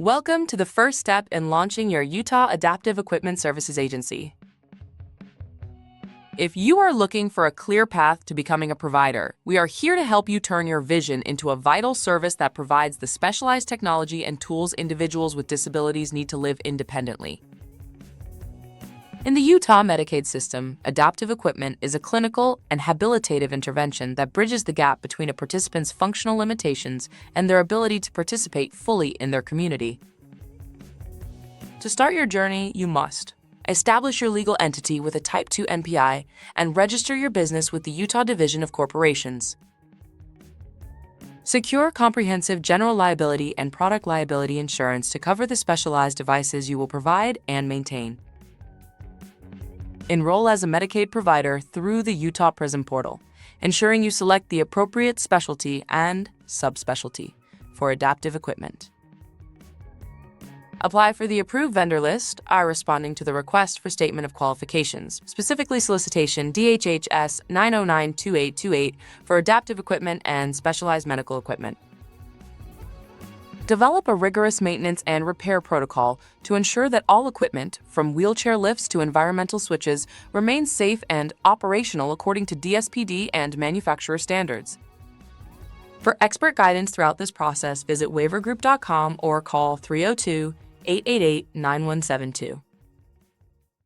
Welcome to the first step in launching your Utah Adaptive Equipment Services Agency. If you are looking for a clear path to becoming a provider, we are here to help you turn your vision into a vital service that provides the specialized technology and tools individuals with disabilities need to live independently. In the Utah Medicaid system, adaptive equipment is a clinical and habilitative intervention that bridges the gap between a participant's functional limitations and their ability to participate fully in their community. To start your journey, you must establish your legal entity with a Type 2 NPI and register your business with the Utah Division of Corporations. Secure comprehensive general liability and product liability insurance to cover the specialized devices you will provide and maintain. Enroll as a Medicaid provider through the Utah Prism Portal, ensuring you select the appropriate specialty and subspecialty for adaptive equipment. Apply for the approved vendor list by responding to the request for statement of qualifications, specifically solicitation DHHS 9092828 for adaptive equipment and specialized medical equipment. Develop a rigorous maintenance and repair protocol to ensure that all equipment, from wheelchair lifts to environmental switches, remains safe and operational according to DSPD and manufacturer standards. For expert guidance throughout this process, visit waivergroup.com or call 302-888-9172.